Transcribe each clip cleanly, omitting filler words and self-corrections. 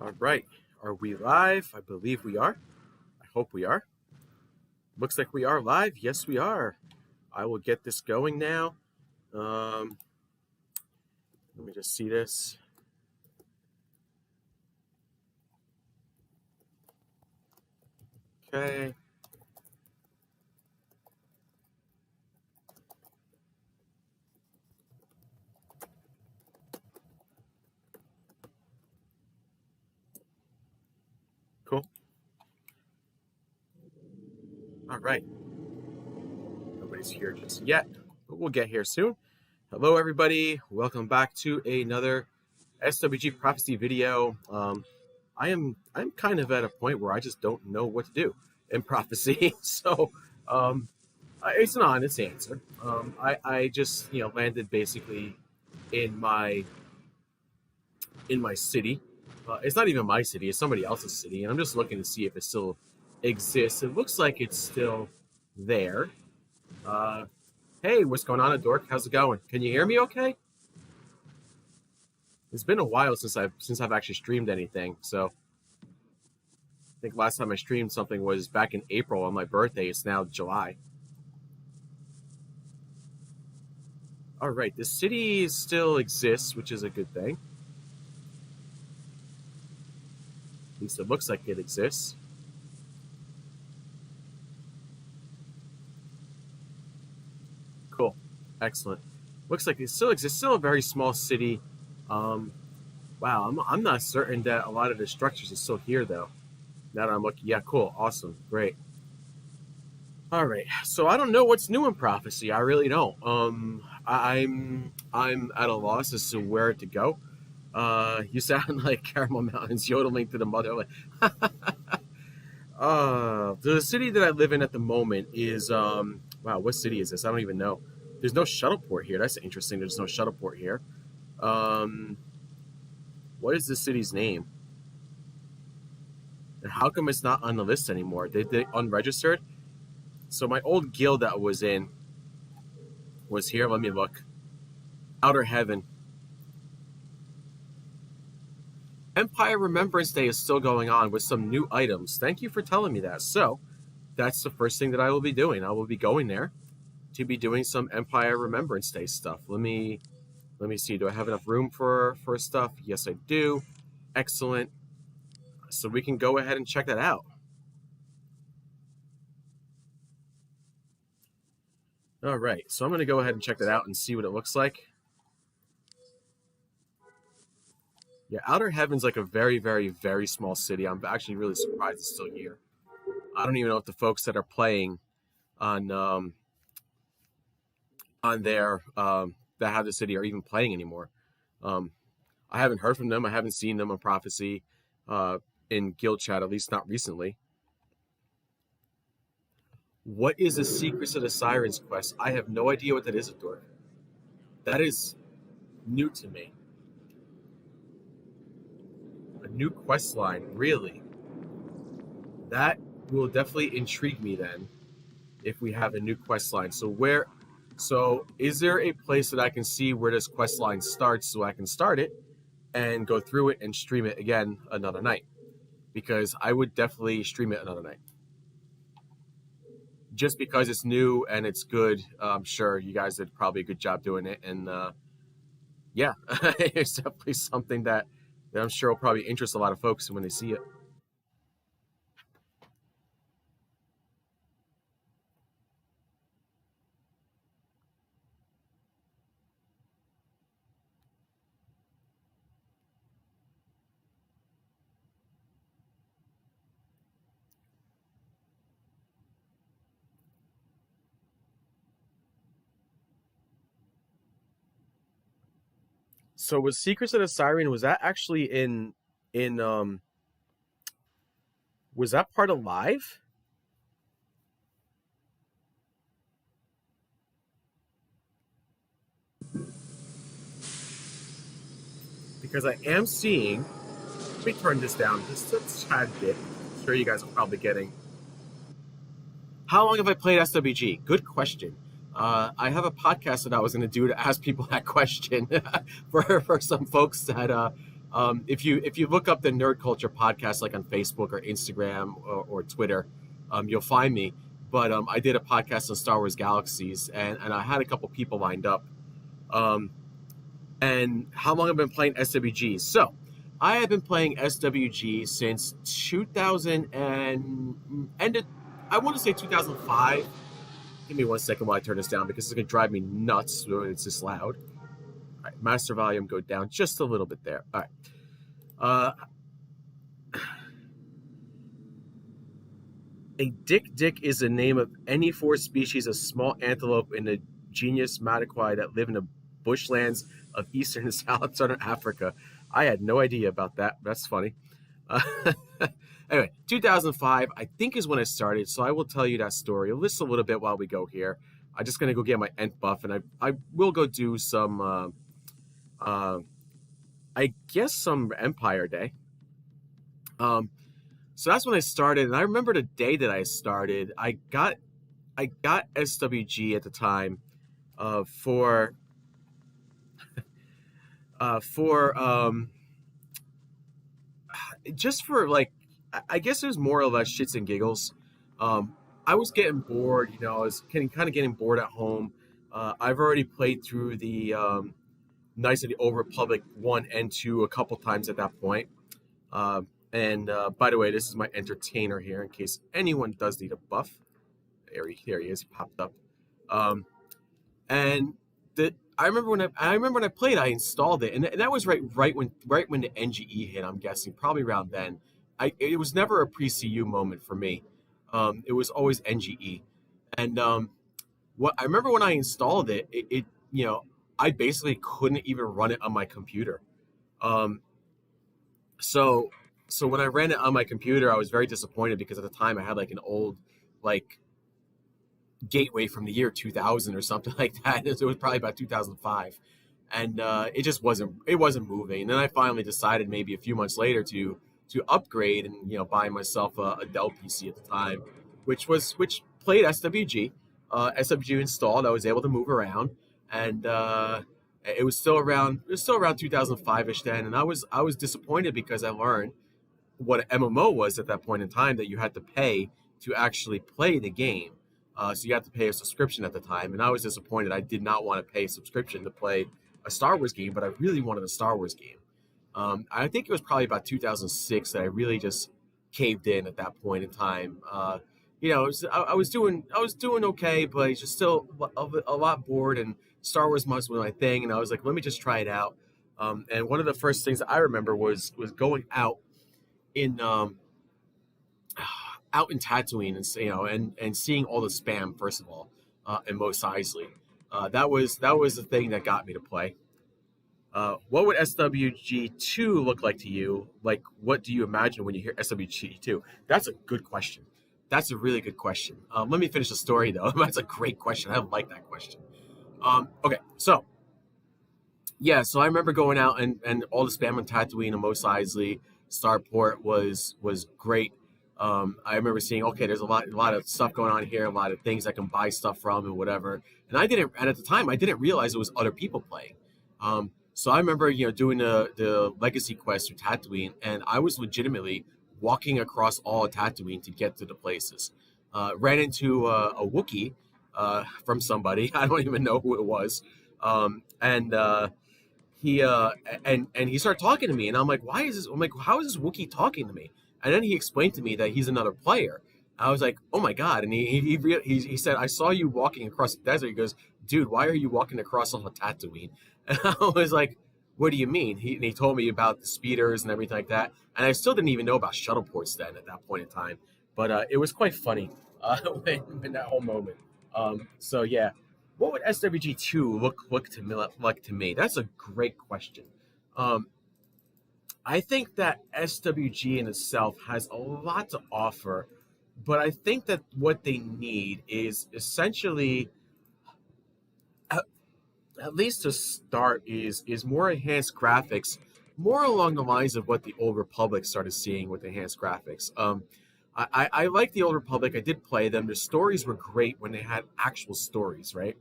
All right. Are we live? I believe we are. I hope we are. Looks like we are live. Yes, we are. I will get this going now. Let me just see this. Okay. Cool. All right. Nobody's here just yet, but we'll get here soon. Hello, everybody. Welcome back to another SWG Prophecy video. I'm kind of at a point where I just don't know what to do in prophecy. So it's an honest answer. I just landed basically in my city. It's not even my city; it's somebody else's city, and I'm just looking to see if it still exists. It looks like it's still there. Uh, hey, what's going on, Dork? How's it going? Can you hear me? Okay. It's been a while since I've actually streamed anything. So I think last time I streamed something was back in April on my birthday. It's now July. All right, the city still exists, which is a good thing. At least it looks like it exists. Cool. Excellent. Looks like it still exists. Still a very small city. Wow, I'm not certain that a lot of the structures are still here, though. Now that I'm looking. Yeah, cool. Awesome. Great. All right. So I don't know what's new in prophecy. I really don't. I'm at a loss as to where to go. You sound like Caramel Mountains yodeling to the motherland. The city that I live in at the moment is wow. What city is this? I don't even know. There's no shuttle port here. That's interesting. There's no shuttle port here. What is the city's name? And how come it's not on the list anymore? They unregistered. So my old guild that I was in was here. Let me look. Outer Heaven. Empire Remembrance Day is still going on with some new items. Thank you for telling me that. So that's the first thing that I will be doing. I will be going there to be doing some Empire Remembrance Day stuff. Let me see. Do I have enough room for stuff? Yes, I do. Excellent. So we can go ahead and check that out. All right. So I'm going to go ahead and check that out and see what it looks like. Yeah, Outer Heaven's like a very, very, very small city. I'm actually really surprised it's still here. I don't even know if the folks that are playing on there that have the city are even playing anymore. I haven't heard from them. I haven't seen them on Prophecy in guild chat, at least not recently. What is the Secrets of the Sirens quest? I have no idea what that is, Ador. That is new to me. A new quest line, really? That will definitely intrigue me then, if we have a new quest line. So is there a place that I can see where this quest line starts so I can start it and go through it and stream it again another night? Because I would definitely stream it another night. Just because it's new and it's good, I'm sure you guys did probably a good job doing it. And yeah, it's definitely something that I'm sure will probably interest a lot of folks when they see it. So was Secrets of the Siren, was that actually in was that part of live? Because I am seeing, let me turn this down just a tad bit. I'm sure you guys are probably getting. How long have I played SWG? Good question. I have a podcast that I was going to do to ask people that question for some folks that If you look up the Nerd Culture podcast, like on Facebook or Instagram or Twitter, you'll find me. But I did a podcast on Star Wars Galaxies, and I had a couple people lined up. And how long I've been playing SWG? So, I have been playing SWG since 2000 and ended. I want to say 2005. Give me 1 second while I turn this down because it's going to drive me nuts when it's this loud. All right, master volume, go down just a little bit there. All right. A dick is the name of any four species of small antelope in the genus Mataquai that live in the bushlands of eastern and southern Africa. I had no idea about that. That's funny. Anyway, 2005, I think, is when I started, so I will tell you that story just a little bit while we go here. I'm just going to go get my Ent buff, and I will go do some, I guess, some Empire Day. So that's when I started, and I remember the day that I started. I got SWG at the time for just for, like, I guess it was more or less shits and giggles. I was getting bored, I was kind of getting bored at home. I've already played through the Knights of the Old Republic 1 and 2 a couple times at that point. And by the way, this is my entertainer here in case anyone does need a buff. There he is. He popped up. And I remember when I played, I installed it, and that was right when the NGE hit. I'm guessing probably around then. It was never a pre-CU moment for me. It was always NGE, and what I remember when I installed it, I basically couldn't even run it on my computer. So when I ran it on my computer, I was very disappointed because at the time I had like an old gateway from the year 2000 or something like that. It was probably about 2005, and it just wasn't moving. And then I finally decided maybe a few months later to upgrade and buy myself a Dell PC at the time, which played SWG. SWG installed. I was able to move around, and it was still around 2005ish then. And I was disappointed because I learned what an MMO was at that point in time, that you had to pay to actually play the game. So you had to pay a subscription at the time, and I was disappointed. I did not want to pay a subscription to play a Star Wars game, but I really wanted a Star Wars game. I think it was probably about 2006 that I really just caved in at that point in time. I was doing okay, but it's just still a lot bored, and Star Wars was my thing, and I was like, let me just try it out. And one of the first things that I remember was going out in Tatooine and seeing all the spam, first of all, and Mos Eisley. That was the thing that got me to play. What would SWG2 look like to you? Like, what do you imagine when you hear SWG2? That's a good question. That's a really good question. Let me finish the story, though. That's a great question. I like that question. Okay, so I remember going out and all the spam on Tatooine and Mos Eisley. Starport was great. I remember seeing, okay, there's a lot of stuff going on here, a lot of things I can buy stuff from and whatever. And at the time I didn't realize it was other people playing. So I remember, doing the legacy quest through Tatooine, and I was legitimately walking across all of Tatooine to get to the places. Ran into a Wookiee from somebody. I don't even know who it was. He started talking to me, and I'm like, why is this? I'm like, how is this Wookiee talking to me? And then he explained to me that he's another player. I was like, oh my God. And he said, I saw you walking across the desert. He goes, dude, why are you walking across all of Tatooine? And I was like, what do you mean? He told me about the speeders and everything like that. And I still didn't even know about shuttle ports then at that point in time. But it was quite funny in that whole moment. So yeah, what would SWG2 look like to me? That's a great question. I think that SWG in itself has a lot to offer, but I think that what they need is essentially, at least to start, is more enhanced graphics, more along the lines of what the Old Republic started seeing with enhanced graphics. I like the Old Republic. I did play them. The stories were great when they had actual stories, right?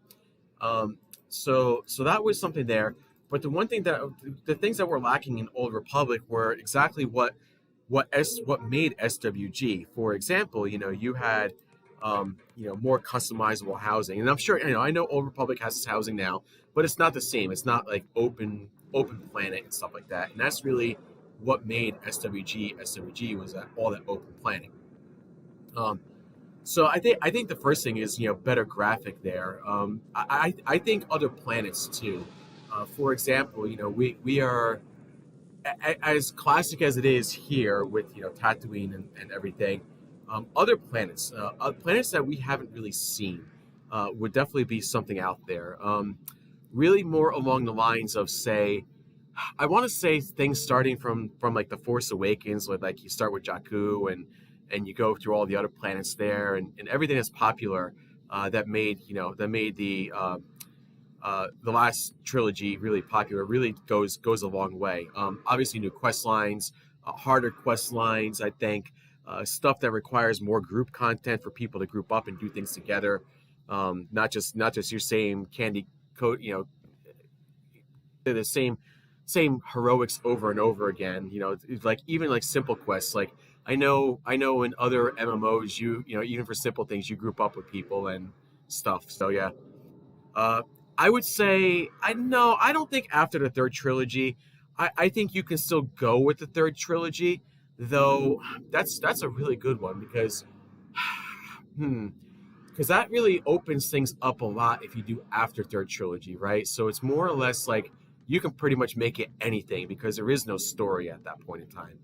So that was something there. But the things that were lacking in Old Republic were exactly what made SWG. For example, you had more customizable housing, and I'm sure I know Old Republic has this housing now, but it's not the same. It's not like open planet and stuff like that, and that's really what made SWG was that all that open planning. Um, so I think the first thing is better graphic there. I think other planets too. For example, we are as classic as it is here with Tatooine and everything. Other planets that we haven't really seen, would definitely be something out there. Really more along the lines of, say, I want to say things starting from like the Force Awakens, with like you start with Jakku and you go through all the other planets there, and everything that's popular, that made the last trilogy really popular, really goes a long way. Obviously, new quest lines, harder quest lines. I think stuff that requires more group content for people to group up and do things together. Not just your same candy coat. The same heroics over and over again. It's like even like simple quests. Like I know in other MMOs, even for simple things, you group up with people and stuff. So yeah. Uh, I would say I don't think after the third trilogy. I think you can still go with the third trilogy, though. That's a really good one because, hmm, because that really opens things up a lot if you do after third trilogy, right? So it's more or less like you can pretty much make it anything because there is no story at that point in time.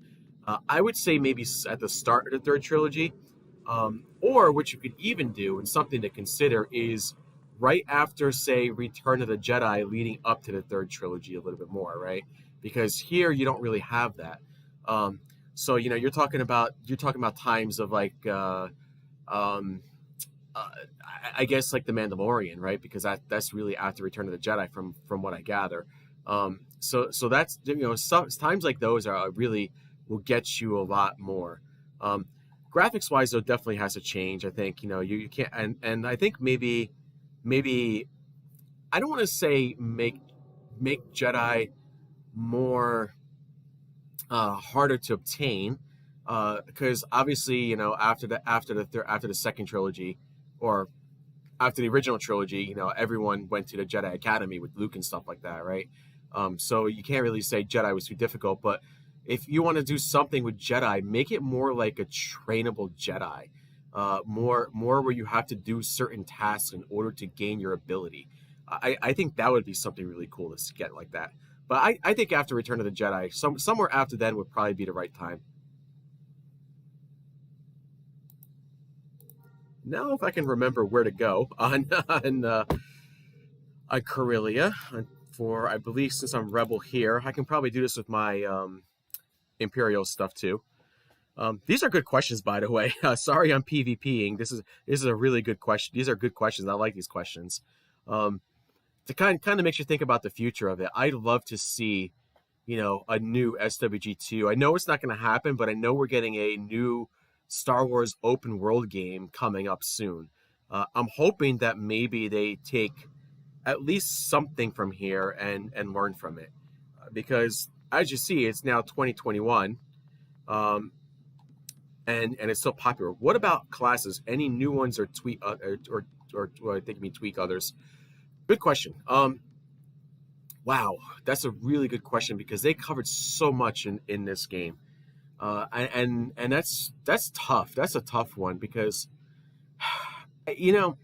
I would say maybe at the start of the third trilogy, or what you could even do, and something to consider, is right after, say, Return of the Jedi, leading up to the third trilogy a little bit more, right? Because here you don't really have that. Um, so you're talking about times of like um, I guess like the Mandalorian, right? Because that's really after Return of the Jedi, from what I gather. So that's some times like those are really will get you a lot more. Um, Graphics wise, though, definitely has to change. I think you can't, and I think maybe I don't want to say make Jedi more harder to obtain, because obviously after the second trilogy, or after the original trilogy, everyone went to the Jedi Academy with Luke and stuff like that, right? So you can't really say Jedi was too difficult, but if you want to do something with Jedi, make it more like a trainable Jedi, more where you have to do certain tasks in order to gain your ability. I think that would be something really cool to get like that. But I think after Return of the Jedi, somewhere after then would probably be the right time. Now, if I can remember where to go on Corellia, for I believe since I'm Rebel here, I can probably do this with my Imperial stuff too. These are good questions, by the way. Sorry, I'm PvPing. This is a really good question. These are good questions. I like these questions. Um, to kind of makes you think about the future of it. I'd love to see, a new SWG2. I know it's not going to happen, but I know we're getting a new Star Wars open world game coming up soon. I'm hoping that maybe they take at least something from here and learn from it, because as you see, it's now 2021, um, and it's still popular. What about classes? Any new ones, or tweak or I think you mean tweak others? Good question. Wow, that's a really good question because they covered so much in this game, and that's tough. That's a tough one because you know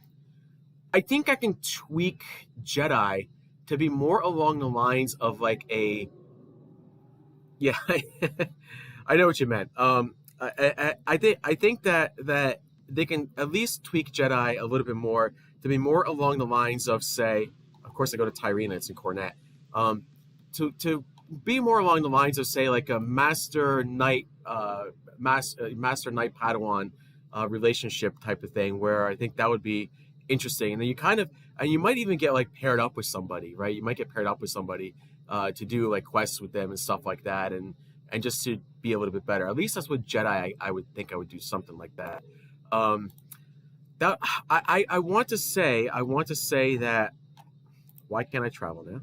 I think I can tweak Jedi to be more along the lines of like a, yeah. I know what you meant. I think that they can at least tweak Jedi a little bit more to be more along the lines of, say, of course I go to Tyrene, it's in Cornet, um, to be more along the lines of, say, like a master knight Padawan relationship type of thing, where I think that would be interesting, and then you might even get like paired up with somebody, right? You might get paired up with somebody to do like quests with them and stuff like that, and just to be a little bit better. At least that's what Jedi. I would think I would do something like that. Um, that I want to say that. Why can't I travel now?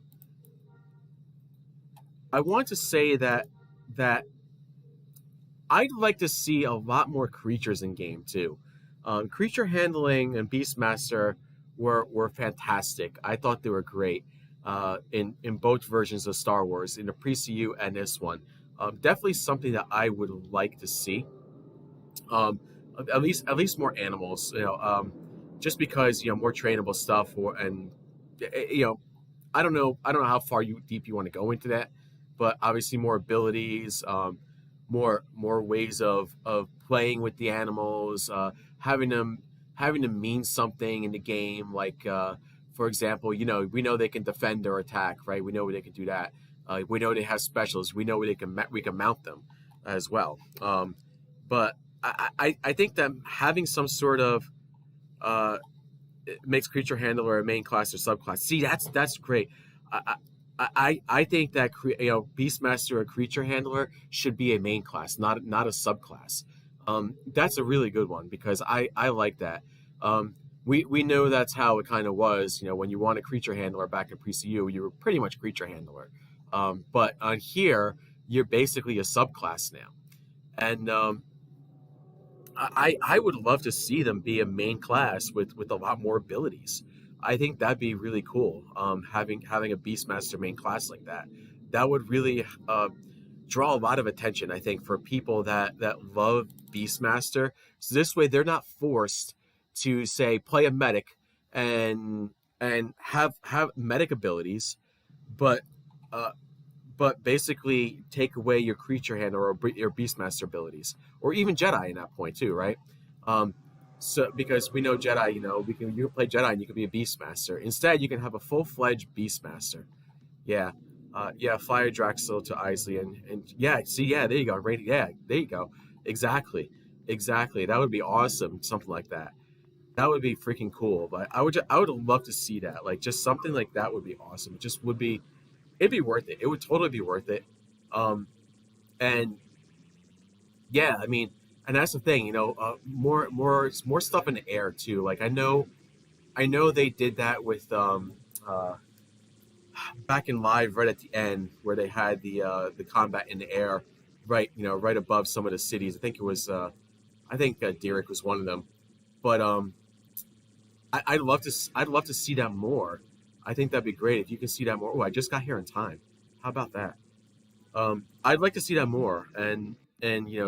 I want to say that I'd like to see a lot more creatures in game too. Creature handling and Beastmaster were fantastic. I thought they were great in both versions of Star Wars, in the pre-CU and this one. Definitely something that I would like to see. Um, at least more animals, just because more trainable stuff, and you know I don't know how far deep you want to go into that, but obviously more abilities, more ways of playing with the animals, having them mean something in the game. Like for example, we know they can defend or attack, right? We know they can do that. We know they have specials. We know we can mount them as well. But I think that having some sort of uh, it makes creature handler a main class or subclass. See, that's great. I I think that Beastmaster or creature handler should be a main class, not a subclass. That's a really good one because I like that. We know that's how it kind of was. When you want a creature handler back in pre-CU, you were pretty much creature handler. But on here, you're basically a subclass now, and I would love to see them be a main class with a lot more abilities. I think that'd be really cool. Having a Beastmaster main class like that would really draw a lot of attention. I think for people that love Beastmaster, so this way they're not forced to say play a medic and have medic abilities, but uh, basically take away your creature handler or your beastmaster abilities, or even Jedi in that point too, right? Um, so because we know Jedi, you can play Jedi and you can be a beastmaster. Instead, you can have a full-fledged beastmaster. Yeah, yeah, Flyer Draxel to Isley, and yeah, see, yeah, there you go, right, yeah, there you go, exactly. That would be awesome, something like that. That would be freaking cool. But I would love to see that, like just something like that would be awesome. It just would be it'd be worth it. It would totally be worth it. Um, and yeah, I mean, and that's the thing, more stuff in the air too. Like I know they did that with uh, back in live right at the end where they had the combat in the air, right, right above some of the cities. I think it was I think Derek was one of them. But I'd love to see that more. I think that'd be great if you can see that more. Oh, I just got here in time. How about that? I'd like to see that more, and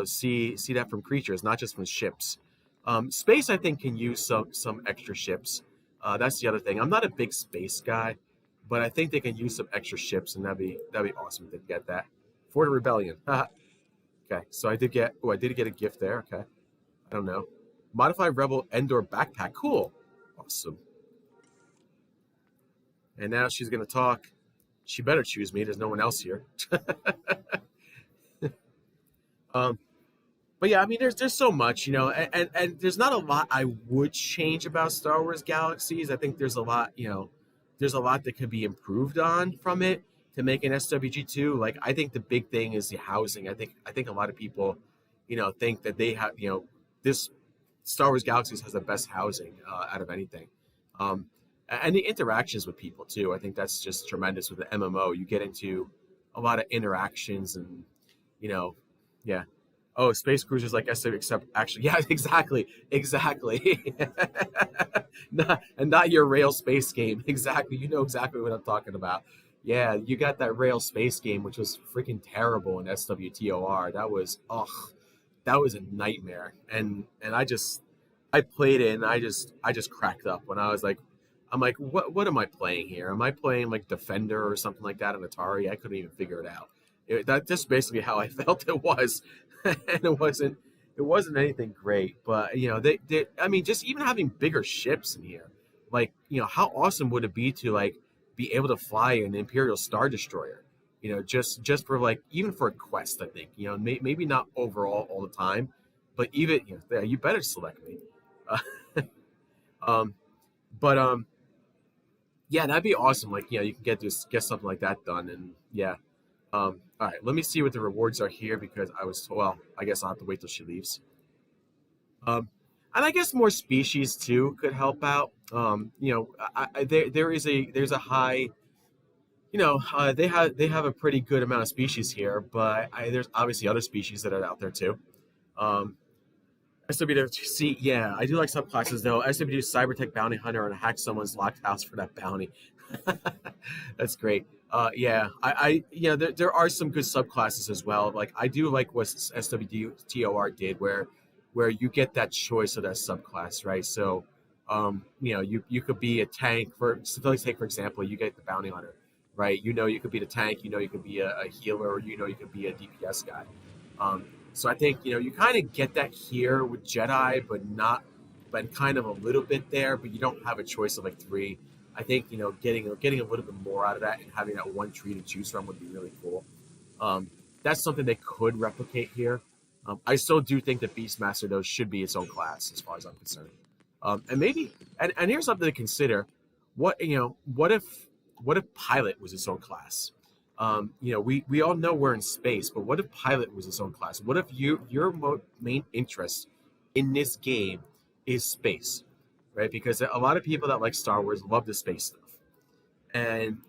see that from creatures, not just from ships. Space, I think, can use some extra ships. That's the other thing. I'm not a big space guy, but I think they can use some extra ships, and that'd be awesome if they get that for the rebellion. Okay, so I did get a gift there. Okay, I don't know. Modified Rebel Endor backpack. Cool, awesome. And now she's gonna talk. She better choose me. There's no one else here. Um, But yeah, I mean, there's so much, and there's not a lot I would change about Star Wars Galaxies. I think there's a lot that could be improved on from it to make an SWG2. Like, I think the big thing is the housing. I think a lot of people, think that they have, this Star Wars Galaxies has the best housing out of anything. Um, and the interactions with people too. I think that's just tremendous with the MMO. You get into a lot of interactions and, you know, yeah. Oh, space cruisers like SW, except actually, yeah, exactly. Not your rail space game. Exactly, you know exactly what I'm talking about. Yeah, you got that rail space game, which was freaking terrible in SWTOR. That was a nightmare. And I played it and I just cracked up when I'm like, what am I playing here? Am I playing like Defender or something like that on Atari? I couldn't even figure it out. That's basically how I felt it was, and it wasn't anything great. But they I mean, just even having bigger ships in here, like how awesome would it be to like be able to fly an Imperial Star Destroyer? Just for like even for a quest, I think maybe not overall all the time, but even yeah, you better select me. Uh, um, but yeah, that'd be awesome. Like you can get something like that done, and yeah. All right, let me see what the rewards are here because well, I guess I'll have to wait till she leaves. And I guess more species too could help out. There is there's a high they have a pretty good amount of species here, but there's obviously other species that are out there too. Um, SWC, yeah, I do like subclasses though. SWG Cybertech Bounty Hunter and hack someone's locked house for that bounty. That's great. Yeah, yeah, there are some good subclasses as well. Like I do like what SWTOR did, where you get that choice of that subclass, right? So, you could be a tank so let's take for example, you get the bounty hunter, right? You could be the tank, you could be a healer, or you could be a DPS guy. So I think you kind of get that here with Jedi, but kind of a little bit there. But you don't have a choice of like three. I think getting a little bit more out of that and having that one tree to choose from would be really cool. That's something they could replicate here. I still do think that Beastmaster though should be its own class as far as I'm concerned. And maybe and here's something to consider: what if Pilot was its own class? We all know we're in space, but what if Pilot was its own class? What if your main interest in this game is space, right? Because a lot of people that like Star Wars love the space stuff. And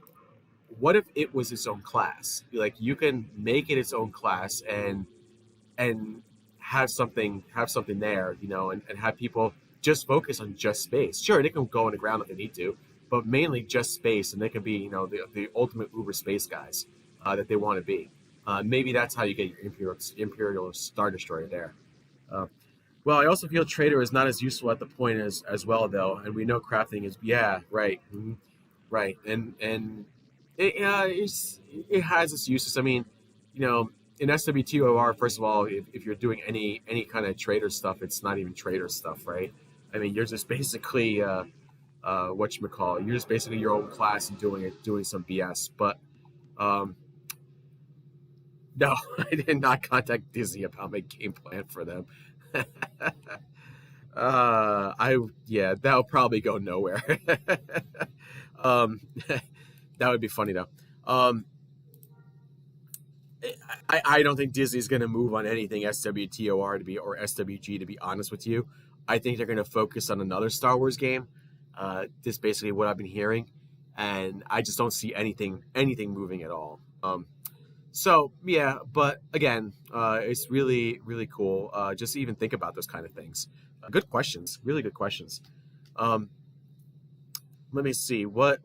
what if it was its own class? Like you can make it its own class and have something there, and have people just focus on just space. Sure, they can go on the ground if they need to, but mainly just space, and they can be, the ultimate uber space guys that they want to be. Maybe that's how you get your Imperial Star Destroyer there. Uh, well, I also feel Trader is not as useful at the point as well, though, and we know crafting is, yeah, right, right, and it has its uses. I mean, in SWTOR, first of all, if you're doing any kind of trader stuff, it's not even trader stuff, right? I mean, you're just basically whatchamacallit, you're just basically your own class and doing some BS. But no, I did not contact Disney about my game plan for them. That'll probably go nowhere. um, that would be funny though. I don't think Disney's going to move on anything SWTOR or SWG, to be honest with you. I think they're going to focus on another Star Wars game. This is basically what I've been hearing, and I just don't see anything moving at all. So yeah, but again, it's really really cool. Just to even think about those kind of things. Good questions, really good questions. Let me see what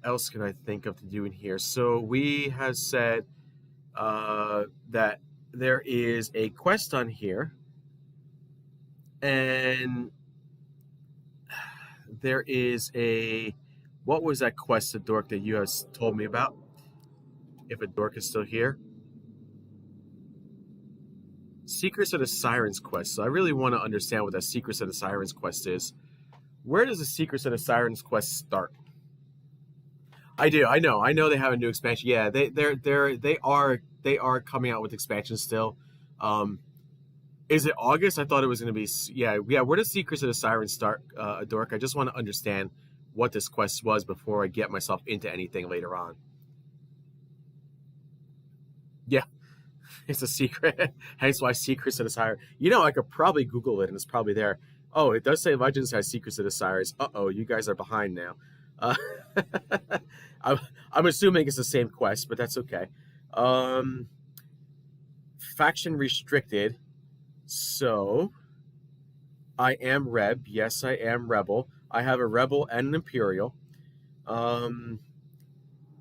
else can I think of to do in here. So we have said that there is a quest on here, and there is what was that quest, the dork that you have told me about? If a dork is still here. Secrets of the Sirens quest. So I really want to understand what that Secrets of the Sirens quest is. Where does the Secrets of the Sirens quest start? I do. I know they have a new expansion. Yeah, they are coming out with expansions still. Is it August? I thought it was going to be. Yeah. Where does Secrets of the Sirens start, Dork? I just want to understand what this quest was before I get myself into anything later on. Yeah, it's a secret. Hence why Secrets of the Sirens. I could probably Google it and it's probably there. Oh, it does say Legends has Secrets of the Sirens. Uh-oh, you guys are behind now. I'm assuming it's the same quest, but that's okay. Faction restricted. So I am Reb. Yes, I am Rebel. I have a Rebel and an Imperial.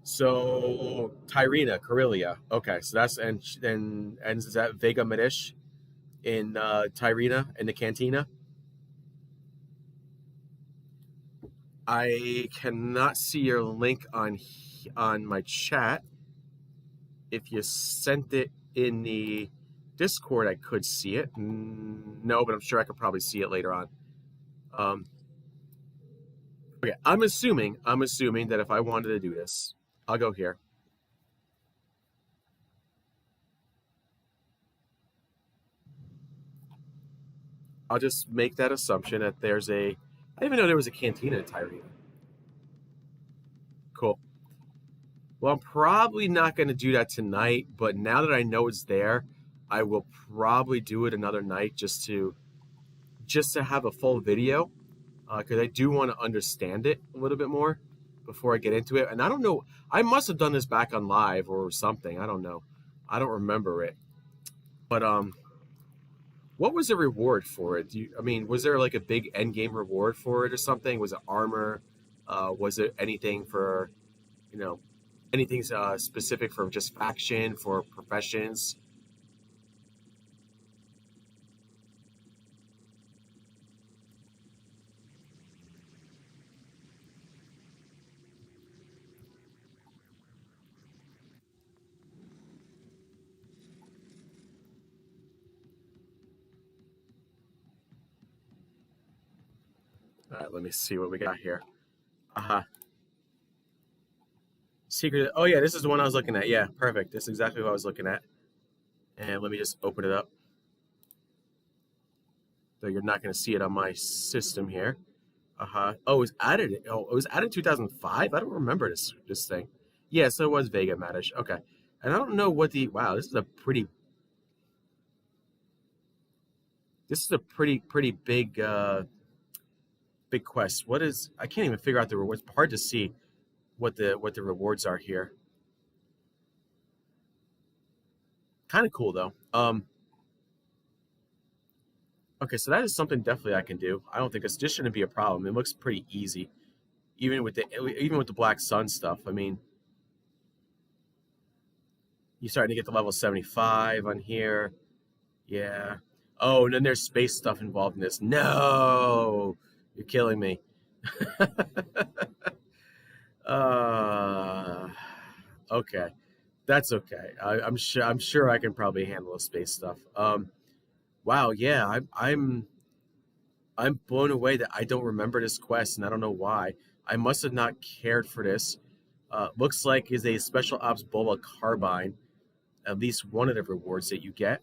So Tyrina, Corellia. Okay, so that's and is that Vega Medish in Tyrina in the Cantina? I cannot see your link on my chat. If you sent it in the Discord, I could see it. No, but I'm sure I could probably see it later on. Okay, I'm assuming that if I wanted to do this, I'll go here. I'll just make that assumption that there's I didn't even know there was a cantina in Tyrene. Cool. Well, I'm probably not going to do that tonight, but now that I know it's there, I will probably do it another night just to have a full video, because I do want to understand it a little bit more. before I get into it. And I don't know, I must have done this back on live or something. I don't know. I don't remember it. But what was the reward for it? I mean, was there like a big end game reward for it or something? Was it armor? Was it anything for, you know, anything specific for just faction, for professions? All right, let me see what we got here. Uh-huh. Secret. Oh, yeah, this is the one I was looking at. Yeah, perfect. This is exactly what I was looking at. And let me just open it up. So you're not going to see it on my system here. Uh-huh. Oh, it was added. Oh, it was added in 2005? I don't remember this thing. Yeah, so it was Vega Madish. Okay. And I don't know what the... Wow, this is a pretty... This is a pretty big quest. What is... I can't even figure out the rewards. It's hard to see what the rewards are here. Kind of cool, though. Okay, so that is something definitely I can do. I don't think this shouldn't be a problem. It looks pretty easy, even with the Black Sun stuff. I mean, you're starting to get to level 75 on here. Yeah. Oh, and then there's space stuff involved in this. No, you're killing me. uh, okay, that's okay. I'm sure I can probably handle the space stuff. Wow, yeah, I'm blown away that I don't remember this quest, and I don't know why. I must have not cared for this. Looks like is a special ops bola carbine. At least one of the rewards that you get.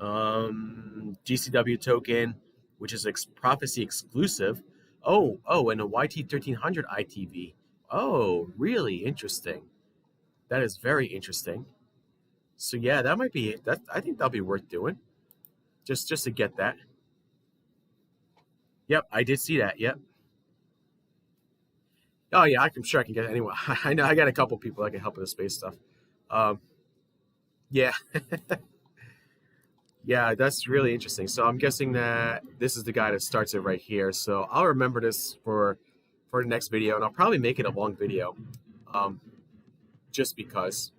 GCW token, which is prophecy exclusive. Oh, and a YT1300 ITV. Oh, really interesting. That is very interesting. So yeah, that might be that. I think that'll be worth doing. Just to get that. Yep, I did see that. Yep. Oh yeah, I'm sure I can get anyone. I know I got a couple people that can help with the space stuff. Um, yeah, yeah, that's really interesting. So I'm guessing that this is the guy that starts it right here. So I'll remember this for the next video, and I'll probably make it a long video, um, just because.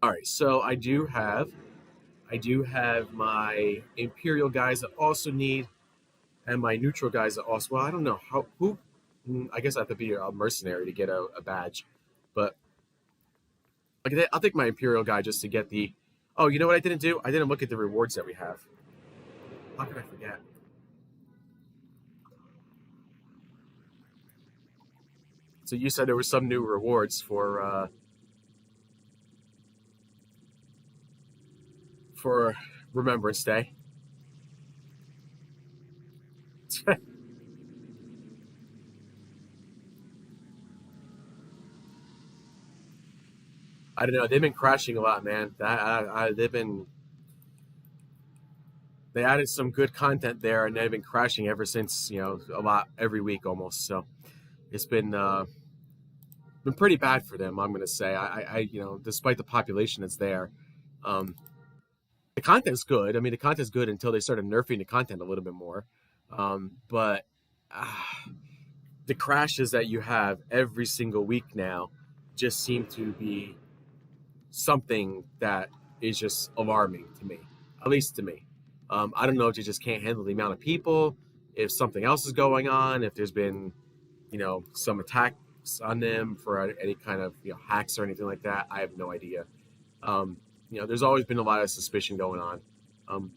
All right, so I do have my Imperial guys that also need, and my neutral guys that also. Well, I don't know how who. I guess I have to be a mercenary to get a badge, but like I'll take my Imperial guy just to get the. Oh, you know what I didn't do? I didn't look at the rewards that we have. How could I forget? So you said there were some new rewards for Remembrance Day. I don't know. They've been crashing a lot, man. They added some good content there, and they've been crashing ever since. A lot every week almost. So it's been pretty bad for them. I'm gonna say. Despite the population that's there, um, the content's good. I mean, the content's good until they started nerfing the content a little bit more. But the crashes that you have every single week now just seem to be something that is just alarming to me, at least to me. I don't know if they just can't handle the amount of people, if something else is going on, if there's been, some attacks on them for any kind of hacks or anything like that. I have no idea. There's always been a lot of suspicion going on.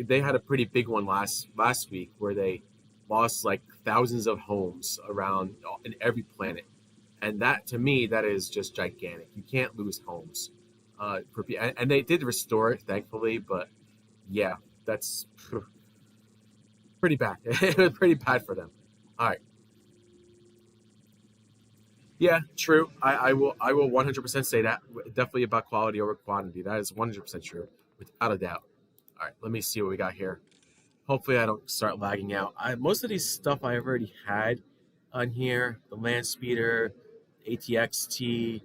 They had a pretty big one last week where they lost like thousands of homes around in every planet, and that to me that is just gigantic. You can't lose homes, and they did restore it thankfully, but yeah, that's pretty bad. It was pretty bad for them. All right. Yeah, true. I will 100% say that. Definitely about quality over quantity. That is 100% true, without a doubt. All right, let me see what we got here. Hopefully, I don't start lagging out. Most of these stuff I have already had. on here. The land speeder, ATXT.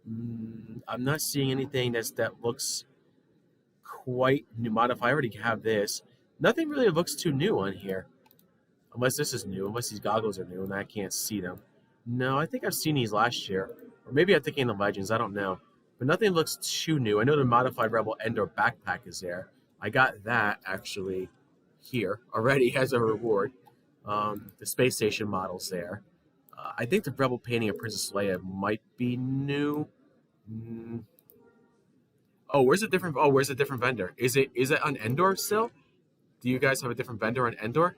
I'm not seeing anything that looks quite new modified. I already have this. Nothing really looks too new on here. Unless this is new, unless these goggles are new and I can't see them. No, I think I've seen these last year. Or maybe I'm thinking of Legends, I don't know. But nothing looks too new. I know the modified Rebel Endor backpack is there. I got that actually here already as a reward. The space station model's there. I think the Rebel painting of Princess Leia might be new. Mm. Oh, where's a different? Oh, where's a different vendor? Is it on Endor still? Do you guys have a different vendor on Endor?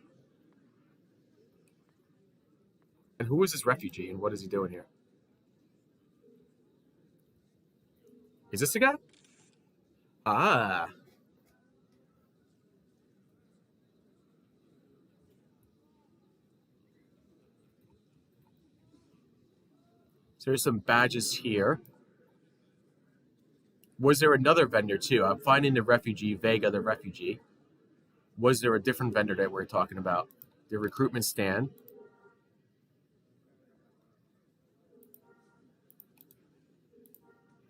And who is this refugee and what is he doing here? Is this the guy? Ah. So there's some badges here. Was there another vendor too? I'm finding the refugee, Vega the refugee. Was there a different vendor that we're talking about? The recruitment stand.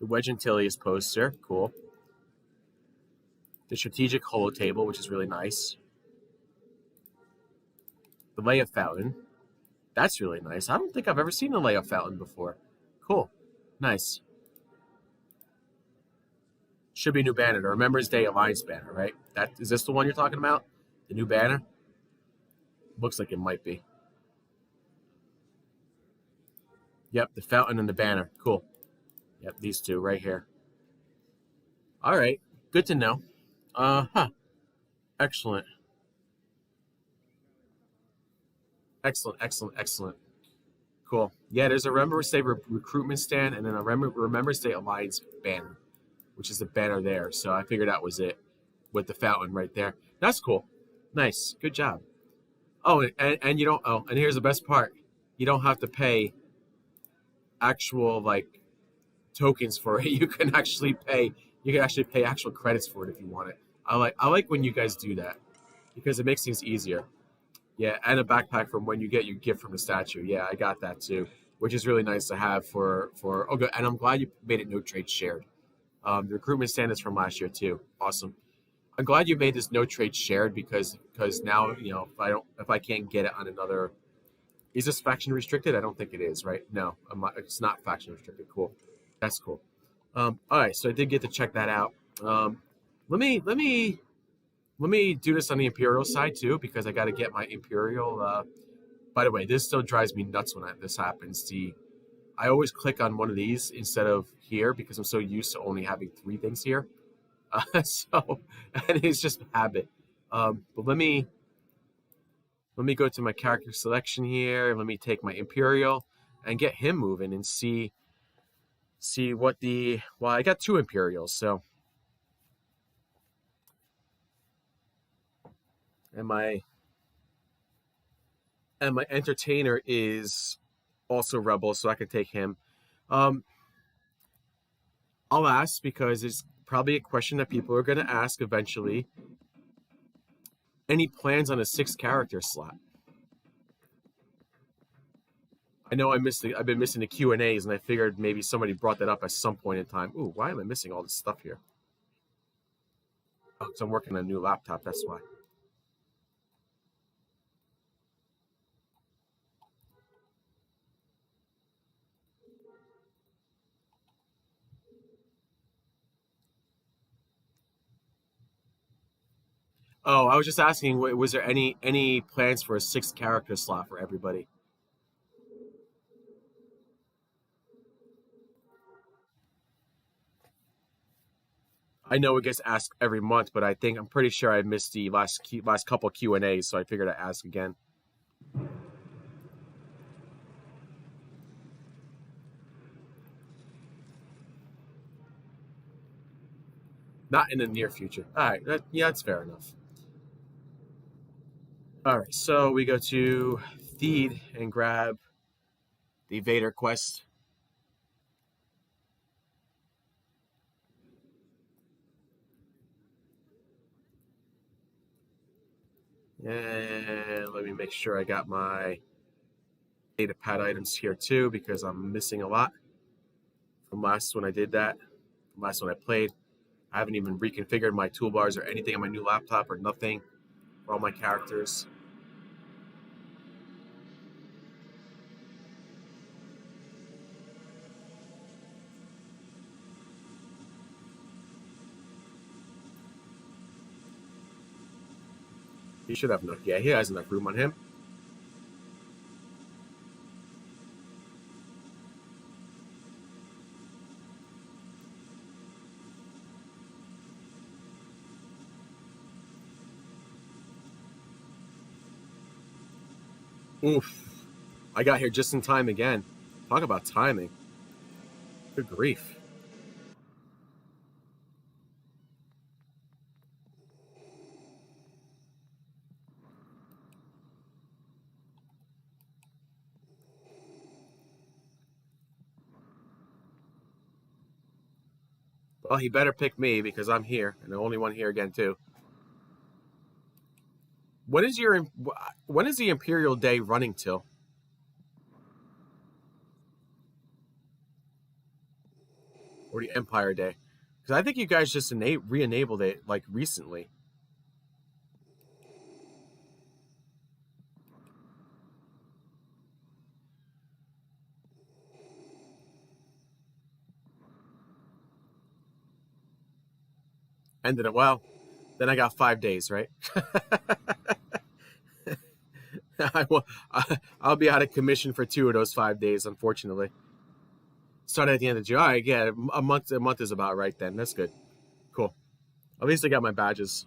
The Wedge Antilles poster. Cool. The strategic holo table, which is really nice. The Leia fountain. That's really nice. I don't think I've ever seen a Leia fountain before. Cool. Nice. Should be a new banner. The Remembrance Day Alliance banner, right? Is this the one you're talking about? The new banner? Looks like it might be. Yep, the fountain and the banner. Cool. Yep, these two right here. All right. Good to know. Excellent. Excellent. Cool. Yeah, there's a Remembrance Day recruitment stand and then a Remembrance Day Alliance banner, which is the banner there. So I figured that was it with the fountain right there. That's cool. Nice. Good job. Oh, and you don't. Oh, and here's the best part. You don't have to pay actual like tokens for it. You can actually pay. You can actually pay actual credits for it if you want it. I like when you guys do that because it makes things easier. Yeah, and a backpack from when you get your gift from the statue. Yeah, I got that too, which is really nice to have for. Oh, good. And I'm glad you made it no trade shared. The recruitment stand is from last year too. Awesome. I'm glad you made this no trade shared because now if I can't get it on another. Is this faction restricted? I don't think it is, right? No, it's not faction restricted. Cool. That's cool. All right, so I did get to check that out. Let me do this on the Imperial side too because I got to get my Imperial. By the way, this still drives me nuts when this happens. I always click on one of these instead of here because I'm so used to only having 3 things here. And it's just a habit. But let me go to my character selection here. Let me take my Imperial and get him moving and see what well, I got 2 Imperials, so and my entertainer is also Rebel, so I can take him. I'll ask because it's probably a question that people are going to ask eventually. Any plans on a 6 character slot? I know I've been missing the Q&As, and I figured maybe somebody brought that up at some point in time. Ooh, why am I missing all this stuff here? Oh, because I'm working on a new laptop, that's why. Oh, I was just asking, was there any plans for a 6 character slot for everybody? I know it gets asked every month, but I'm pretty sure I missed the last couple Q&As, so I figured I'd ask again. Not in the near future. All right, yeah, that's fair enough. All right, so we go to Feed and grab the Vader quest. And let me make sure I got my Data pad items here too because I'm missing a lot from last when I did that. From last when I played. I haven't even reconfigured my toolbars or anything on my new laptop or nothing for all my characters. He should have enough. Yeah, he has enough room on him. Oof. I got here just in time again. Talk about timing. Good grief. Well, he better pick me because I'm here and the only one here again too. When is the Imperial Day running till? Or the Empire Day? Because I think you guys just re-enabled it like recently. Ended it well. Then I got 5 days, right? I'll be out of commission for 2 of those 5 days, unfortunately. Started at the end of July. Yeah, a month is about right then. That's good. Cool. At least I got my badges.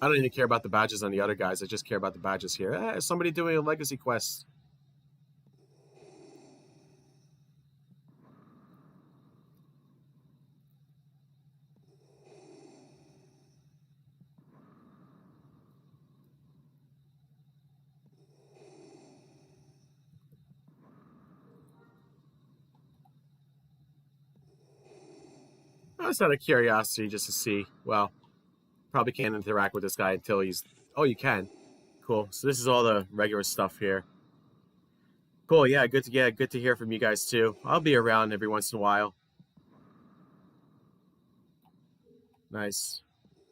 I don't even care about the badges on the other guys. I just care about the badges here. Is somebody doing a legacy quest? Just out of curiosity, just to see. Well, probably can't interact with this guy until he's... Oh, you can. Cool. So this is all the regular stuff here. Cool. Yeah, good to hear from you guys too. I'll be around every once in a while. Nice.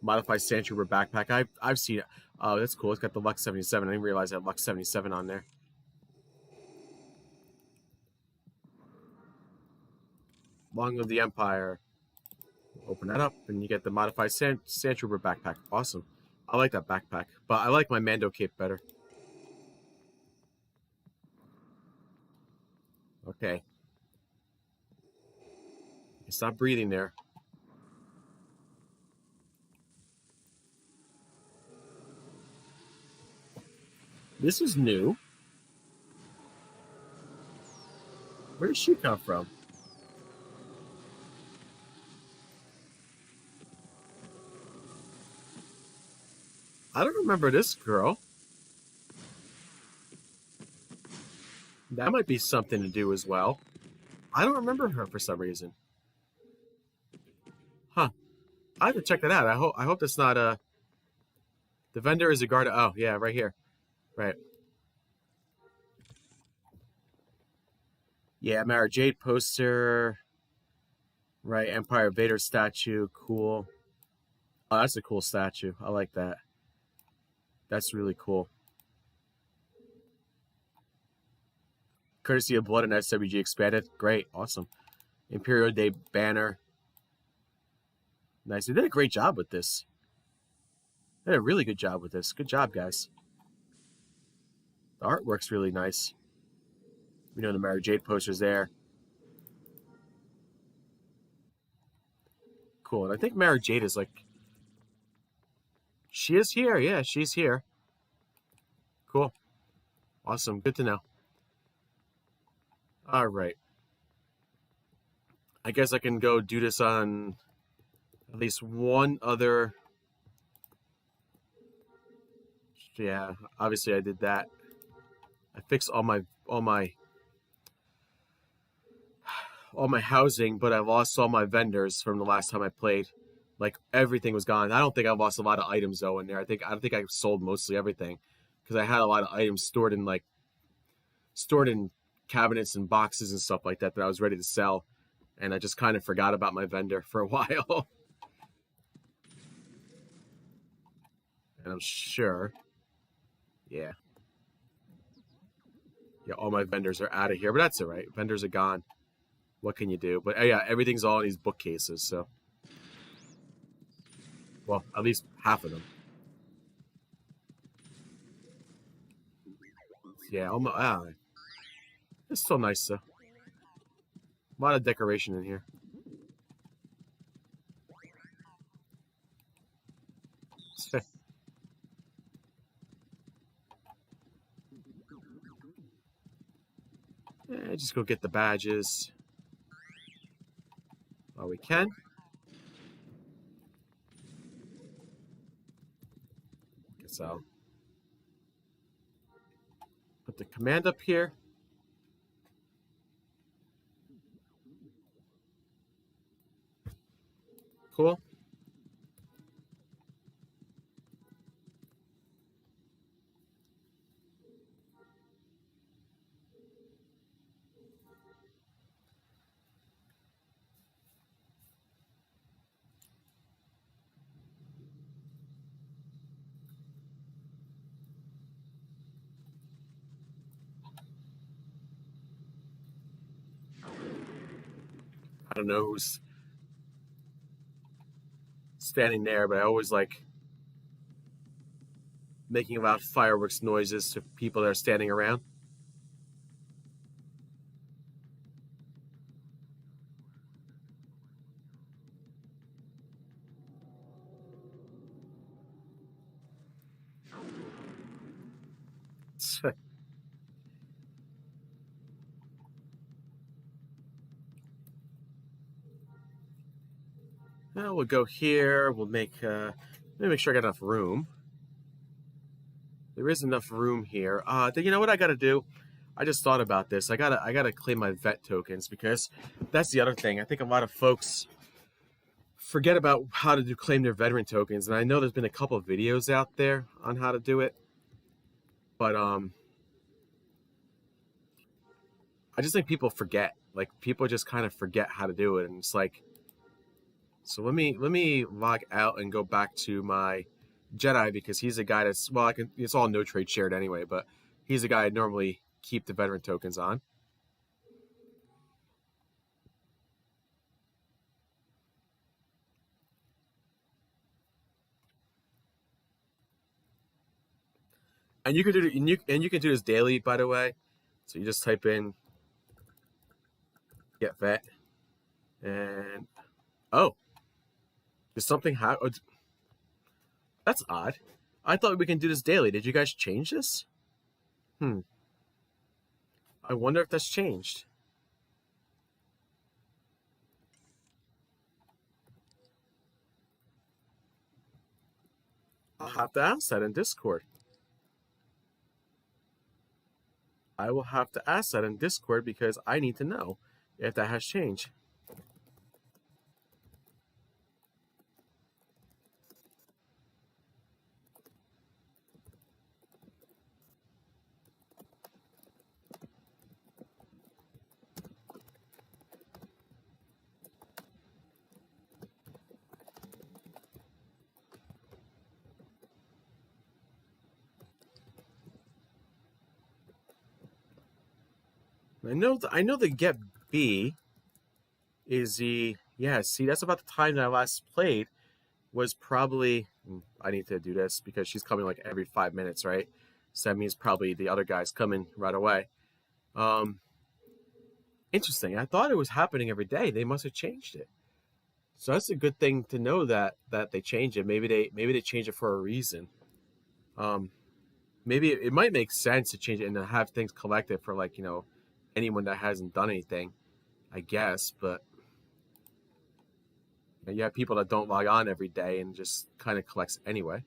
Modified Sandtrooper backpack. I've seen it. Oh, that's cool. It's got the Lux 77. I didn't realize I had Lux 77 on there. Long Live the Empire. Open that up, and you get the Modified Sandtrooper backpack. Awesome. I like that backpack, but I like my Mando cape better. Okay. Stop breathing there. This is new. Where did she come from? I don't remember this girl. That might be something to do as well. I don't remember her for some reason. Huh. I have to check that out. I hope that's not the vendor is a guard. Oh, yeah, right here. Right. Yeah, Mara Jade poster. Right, Empire Vader statue. Cool. Oh, that's a cool statue. I like that. That's really cool. Courtesy of Blood and SWG Expanded. Great. Awesome. Imperial Day banner. Nice. They did a great job with this. They did a really good job with this. Good job, guys. The artwork's really nice. You know, the Mara Jade poster's there. Cool. And I think Mara Jade is like... She is here. Yeah, she's here. Cool. Awesome. Good to know. All right. I guess I can go do this on at least one other... Yeah, obviously I did that. I fixed all my all my housing, but I lost all my vendors from the last time I played. Like everything was gone. I don't think I lost a lot of items though in there. I think I sold mostly everything because I had a lot of items stored in cabinets and boxes and stuff like that that I was ready to sell, and I just kind of forgot about my vendor for a while. And I'm sure, yeah, all my vendors are out of here, but that's all right. Vendors are gone. What can you do? But yeah, everything's all in these bookcases. So, well, at least half of them. Yeah, almost. It's still nice though. A lot of decoration in here. Yeah, just go get the badges while we can. Guess I'll put the command up here. Cool. I don't know who's standing there, but I always like making loud fireworks noises to people that are standing around. Well, we'll go here. We'll make. Let me make sure I got enough room. There is enough room here. You know what I got to do? I just thought about this. I gotta claim my vet tokens because that's the other thing. I think a lot of folks forget about how to claim their veteran tokens, and I know there's been a couple of videos out there on how to do it, but I just think people forget. Like people just kind of forget how to do it, and it's like, so let me log out and go back to my Jedi because he's a guy that's well, it's all no trade shared anyway, but he's a guy I normally keep the veteran tokens on. And you can do you can do this daily, by the way. So you just type in get vet, and oh, does something happen? That's odd. I thought we can do this daily. Did you guys change this? I wonder if that's changed. I'll have to ask that in Discord. I will have to ask that in Discord because I need to know if that has changed. I know the get B is the see that's about the time that I last played was probably I need to do this because she's coming like every 5 minutes, right? So that means probably the other guy's coming right away. Interesting. I thought it was happening every day. They must have changed it. So that's a good thing to know that they changed it. Maybe they changed it for a reason. Maybe it might make sense to change it and to have things collected for like anyone that hasn't done anything, I guess. But you have people that don't log on every day and just kind of collects anyway.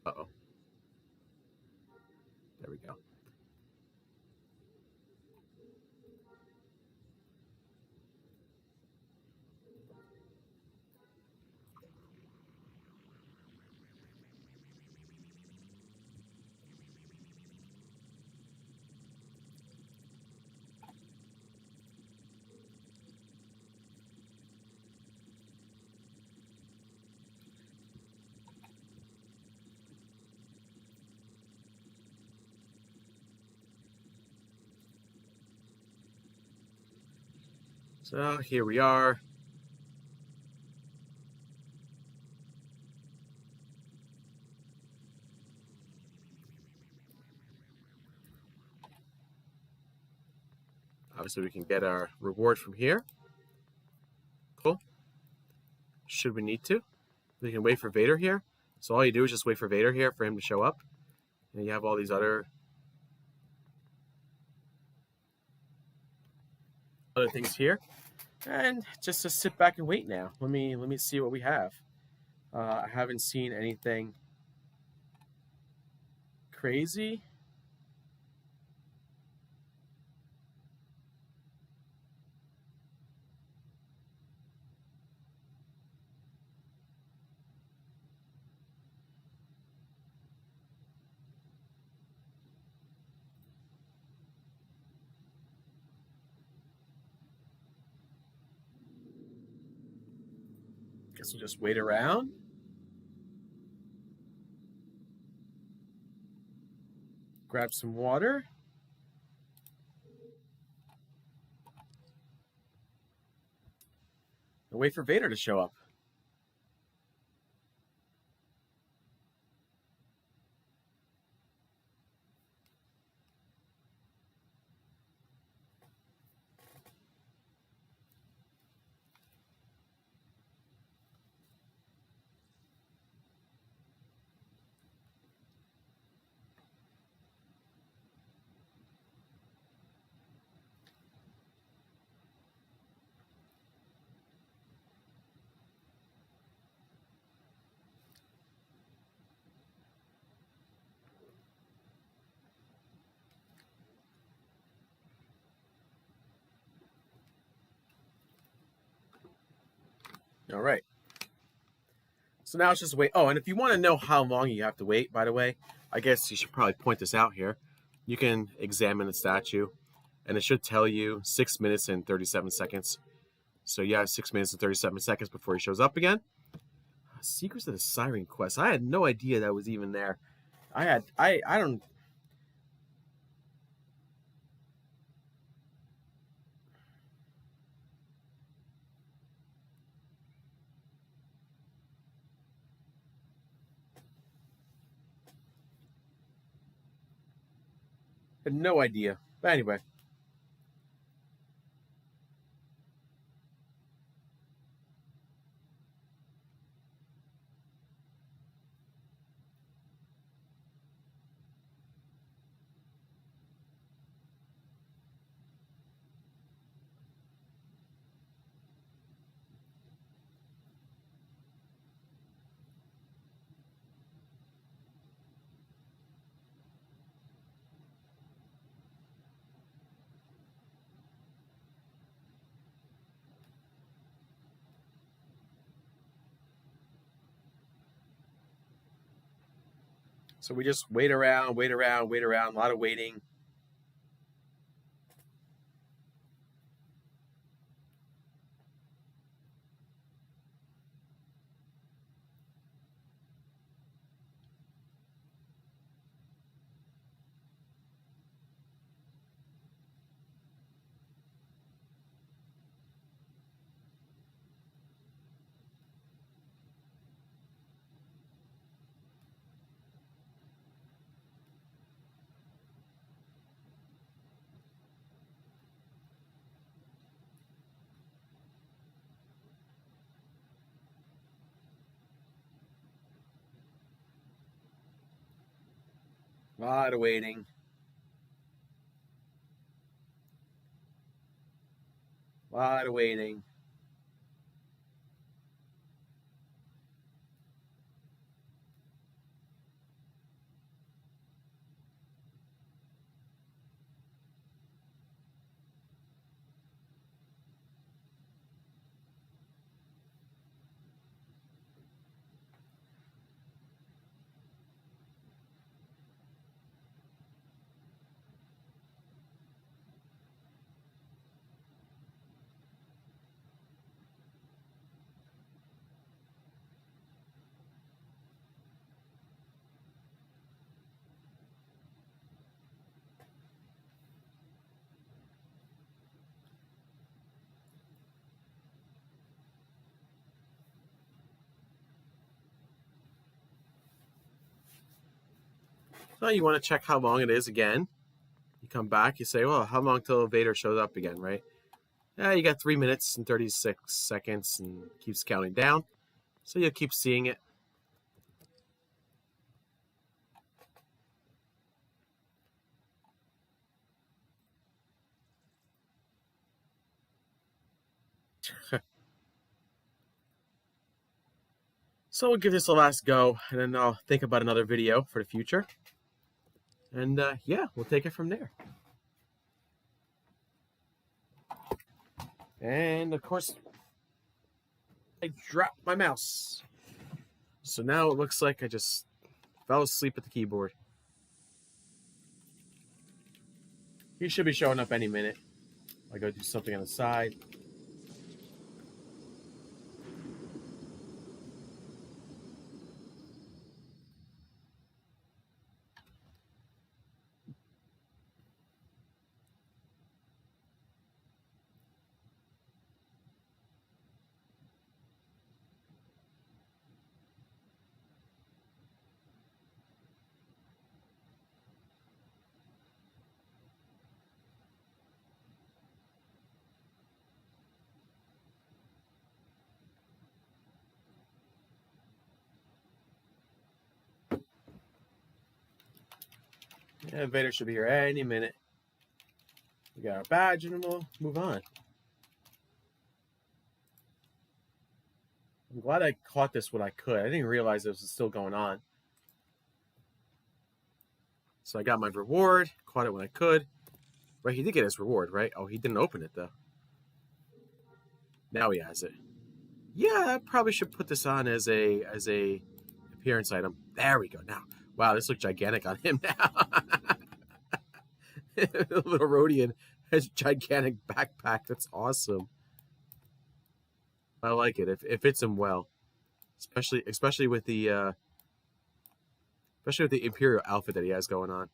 Uh-oh. There we go. So here we are. Obviously, we can get our reward from here. Cool. Should we need to? We can wait for Vader here. So all you do is just wait for Vader here for him to show up. And you have all these other things here. And just to sit back and wait now. Let me see what we have. I haven't seen anything crazy. Guess we'll just wait around. Grab some water. And wait for Vader to show up. All right. So now it's just wait. Oh, and if you want to know how long you have to wait, by the way, I guess you should probably point this out here. You can examine the statue, and it should tell you 6 minutes and 37 seconds. So you have 6 minutes and 37 seconds before he shows up again. Secrets of the Siren quest. I had no idea that was even there. I don't. Had no idea. But anyway. So we just wait around, wait around, wait around. A lot of waiting. A lot of waiting. A lot of waiting. So you want to check how long it is again. You come back, you say, well, how long till Vader shows up again, right? You got 3 minutes and 36 seconds and keeps counting down. So you'll keep seeing it. So we'll give this a last go, and then I'll think about another video for the future. And yeah, we'll take it from there. And of course, I dropped my mouse. So now it looks like I just fell asleep at the keyboard. He should be showing up any minute. I go do something on the side. Yeah, Vader should be here any minute. We got our badge and we'll move on. I'm glad I caught this when I could. I didn't realize this was still going on. So I got my reward, caught it when I could. Right, he did get his reward, right? Oh, he didn't open it though. Now he has it. Yeah, I probably should put this on as a appearance item. There we go. Now, wow, this looks gigantic on him now. Little Rodian has a gigantic backpack. That's awesome. I like it. It fits him well, especially with the Imperial outfit that he has going on.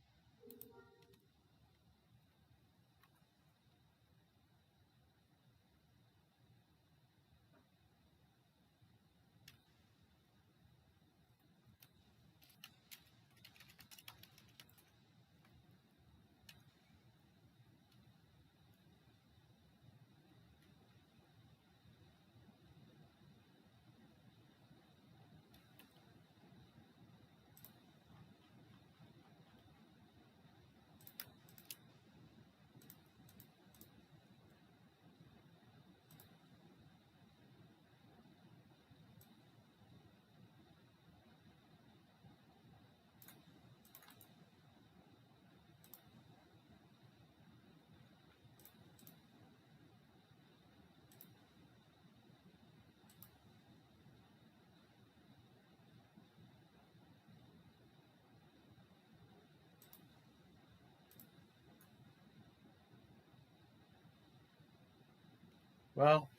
Well,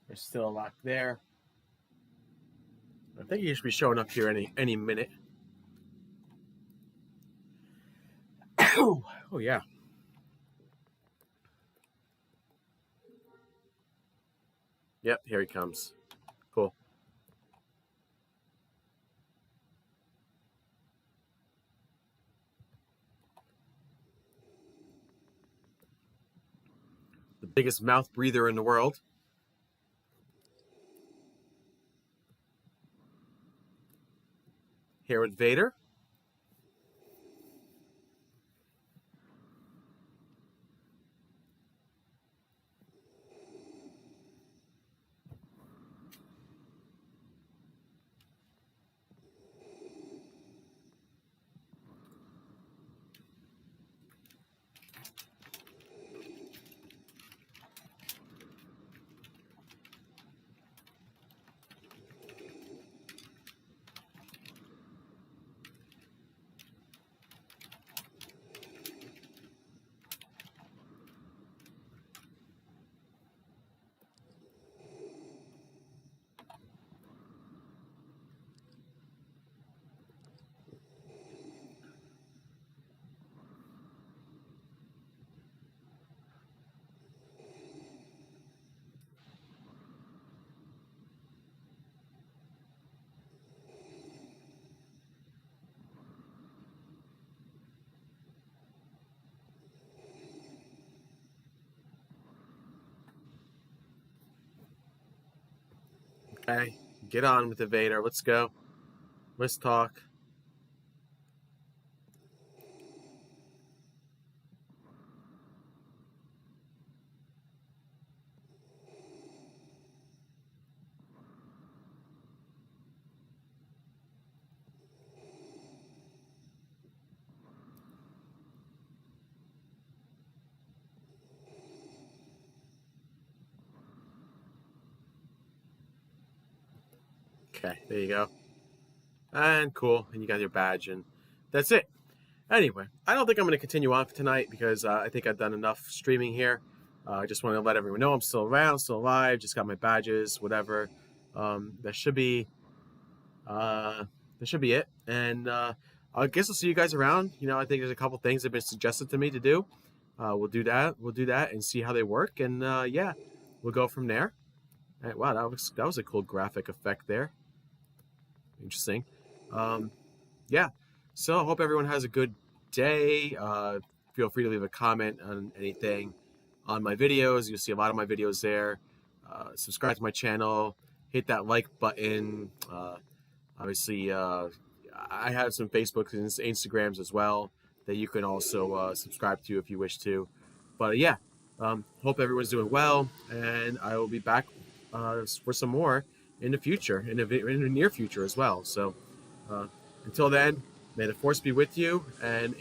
there's still a lock there. I think he should be showing up here any minute. Oh yeah. Yep, here he comes. Cool. The biggest mouth breather in the world. Here with Vader. Okay, get on with it, Vader. Let's go. Let's talk. Okay, there you go. And cool, and you got your badge, and that's it. Anyway, I don't think I'm going to continue on for tonight because I think I've done enough streaming here. I just want to let everyone know I'm still around, still alive, just got my badges, whatever. That should be it. And I guess I'll see you guys around. You know, I think there's a couple things that have been suggested to me to do. We'll do that. We'll do that and see how they work. And yeah, we'll go from there. Right, wow, that was a cool graphic effect there. Interesting. Yeah. So I hope everyone has a good day. Feel free to leave a comment on anything on my videos. You'll see a lot of my videos there. Subscribe to my channel. Hit that like button. Obviously, I have some Facebooks and Instagrams as well that you can also subscribe to if you wish to. But yeah, hope everyone's doing well, and I will be back for some more in the future, in the near future as well. So until then, may the force be with you, and